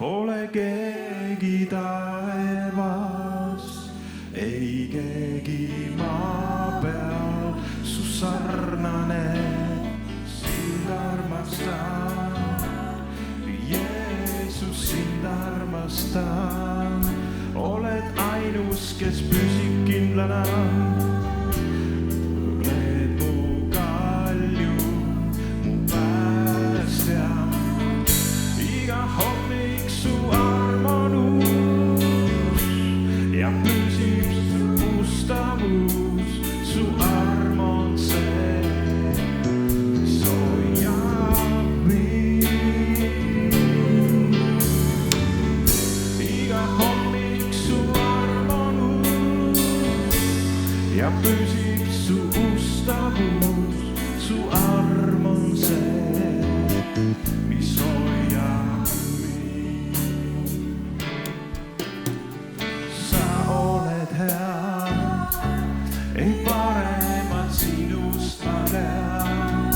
pole keegi taevas, ei keegi maa peal su sarnane. Sind armastan, Jeesus, sind armastan. Oled ainus, kes püsib kindlana. Oled mu kalju, mu päästja. Iga hommik su armonus ja püsib su ustavus. Su arm on see, mis hoiab mind. Iga hommik su armonus ja püsib su ustavus. Su arm on see, mis hoiab mind. Sa oled hea, ei paremat sinust ma tean.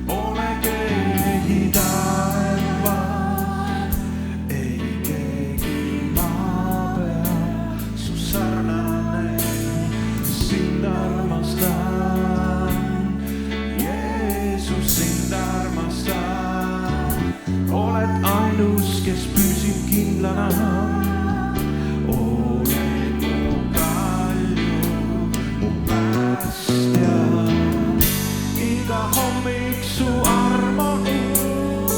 Pole keegi taevas, ei keegi maa peal su sarnane. Sind armastan, Jeesus, sind armastan. Oled ainus, kes püsib kindlana. Oled mu kalju, mu päästja. Iga hommik su armonus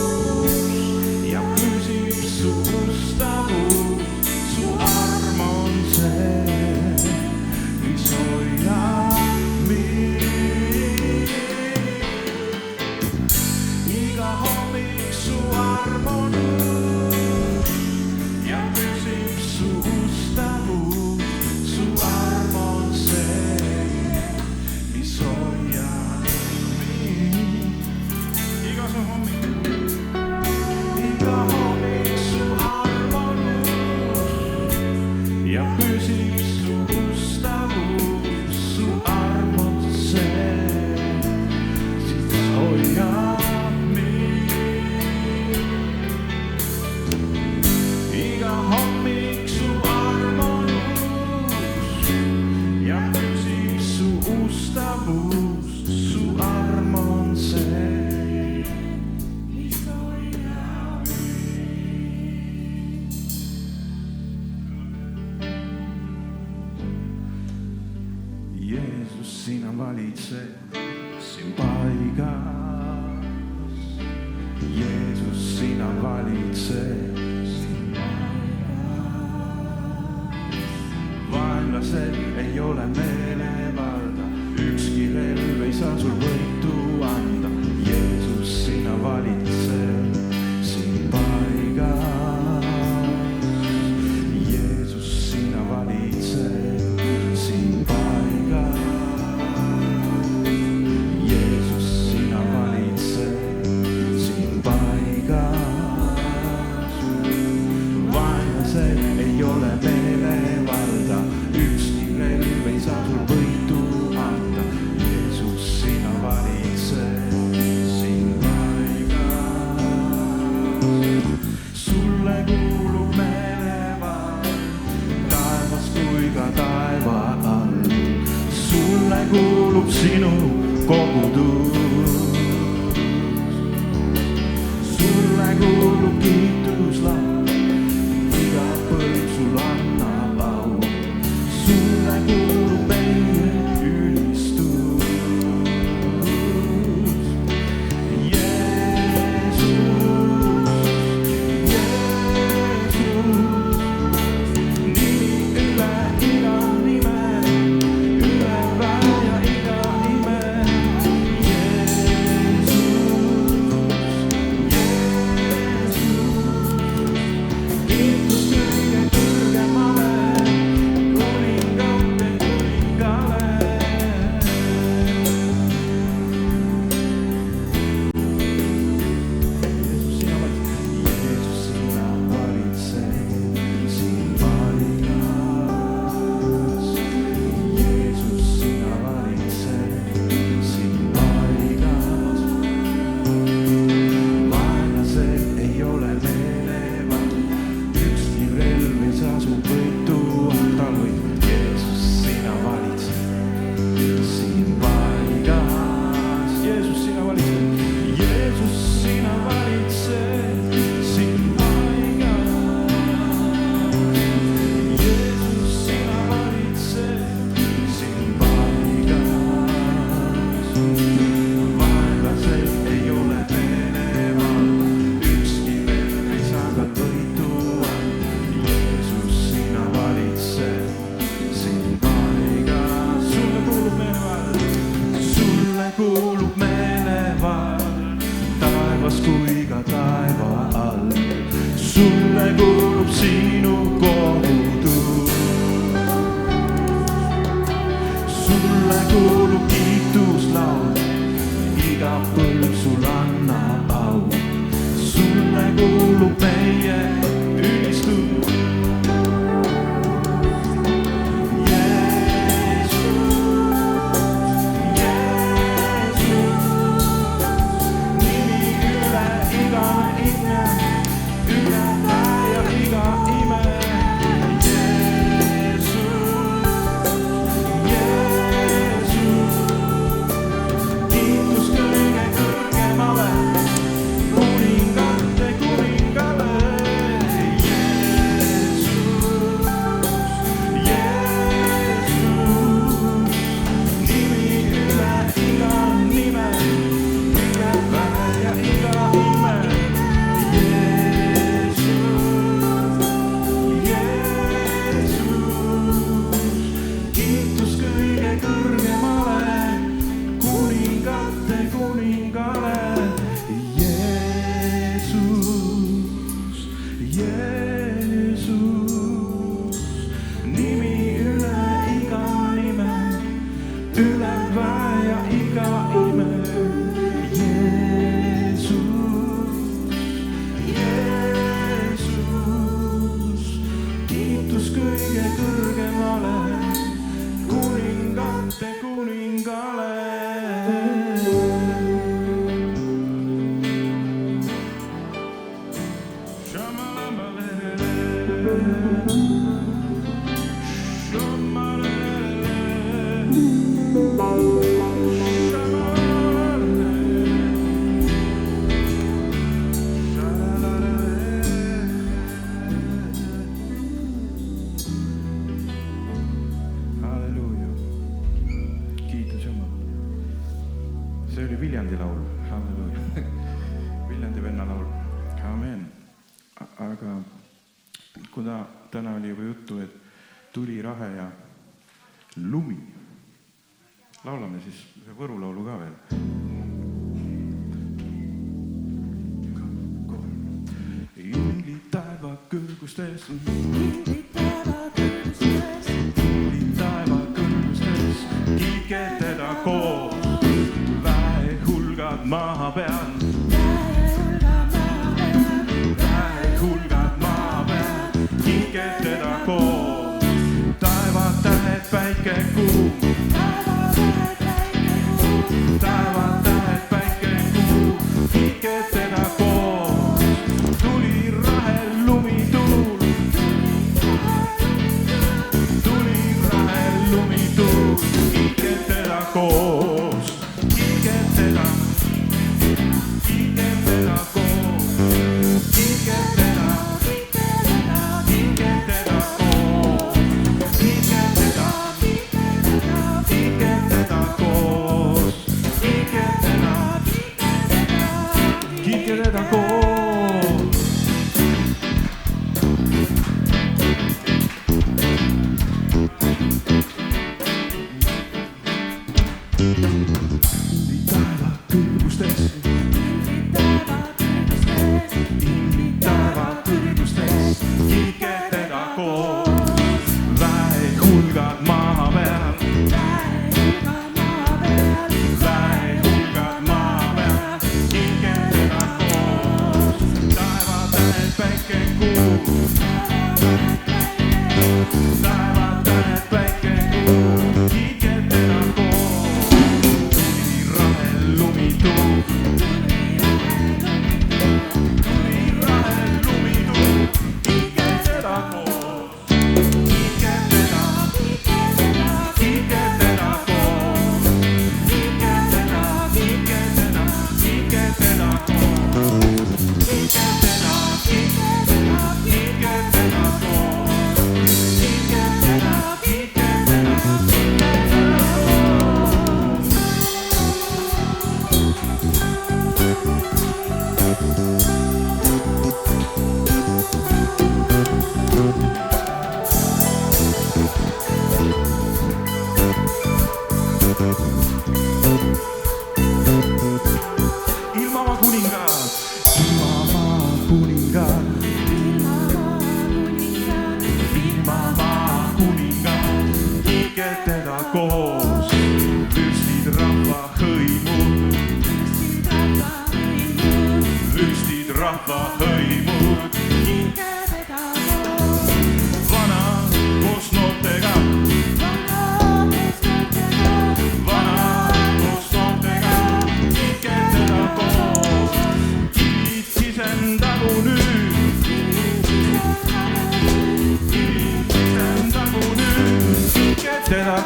ja püsib su ustavus. Su arm on see, mis hoiab mind. Iga hommik su armonus ja püsib su ustavus. Su arm on see, mis hoiab mind. Iga su hommik su armonus ja püsib su ustavus. Su arm on see, mis hoiab mind. Iga hommik su armonus ja püsib su ustavus. Su arm on see, mis hoiab mind. Jeesus, sina valitsed siin paigas. Jeesus, sina valitsed siin paigas. Vaenlasel ei ole meelevalda, ükski relv ei saa sul võitu anda. Jeesus, sina valitsed siin paigas. Jeesus, sina valitsed siin paigas. Jeesus, sina valitsed siin paigas. kuulub sinu kogutud. Sulle kuulub kiituslaul, iga põlv sul annab au. Sulle kuulub meie ülistus. See oli Viljandi laul, halleluuja. Viljandi venna laul, amen. Aga kuna täna oli juba juttu, et tuli rahe ja lumi, laulame siis Võru laulu ka veel. Inglid taeva kõrgustes, kiike teda koos. Maha peal, hulgad maa peal, kinked teda koos. Taevad tähed, päike kuu, taevad tähed, päike kuu, kinked teda koos. Tuli rahel lumituul,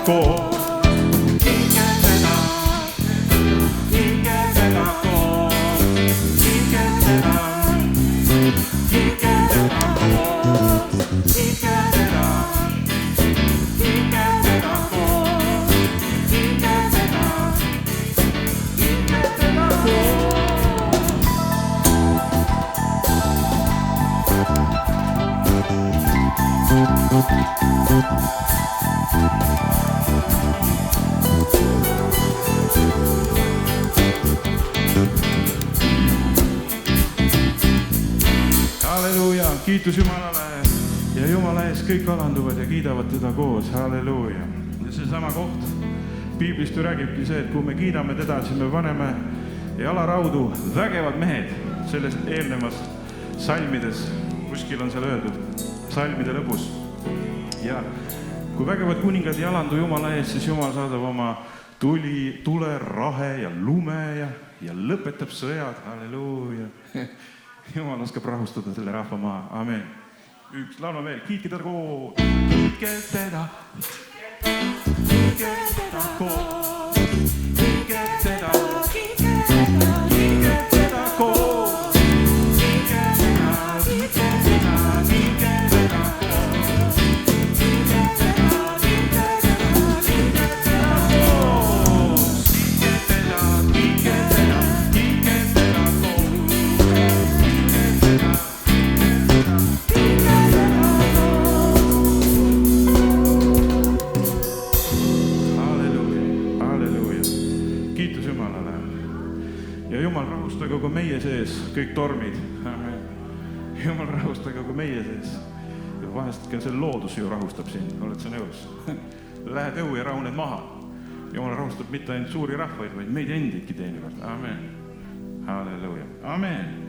koos. Kiitke teda koos. Kiitke teda koos. Kiitke teda koos. Kiitke teda. Kiitke teda koos. Kiitke teda. Kiitke teda koos. Halleluuja, kiitus Jumalale ja Jumala ees kõik alanduvad ja kiidavad teda koos, halleluuja. Ja see sama koht Piiblist ju räägibki see, et kui me kiidame teda, siis me paneme jalaraudu vägevad mehed sellest eelnevas salmides, kuskil on seal öeldud, salmide lõpus. Ja kui vägevad kuningad ei alandu Jumala ees, siis Jumal saadab oma tule, rahe ja lume ja lõpetab sõjad, halleluuja. Jumal oskab rahustada selle rahva maa, amen. Üks laulma veel, kiitke teda koos. Kiitke teda. Kiitke teda koos. Kiitke teda. Kiitke teda koos. Kiitke teda. Kiitke teda. Kiitke teda koos. Kiitke teda. Kiitke teda. Kiitke teda koos. Kiitke teda. Kiitke teda. Kiitke teda koos. Kiitus Jumalale. Ja Jumal rahustaga ka meie sees kõik tormid. Amen. Jumal rahustaga ka meie sees. Ja vahest ka see loodus ju rahustab sind. Oled sa nõus? Lähed õue ja rahuned maha. Jumal rahustab mitte ainult suuri rahvaid, vaid meid endidki teenivalt. Amen. Halleluuja. Amen.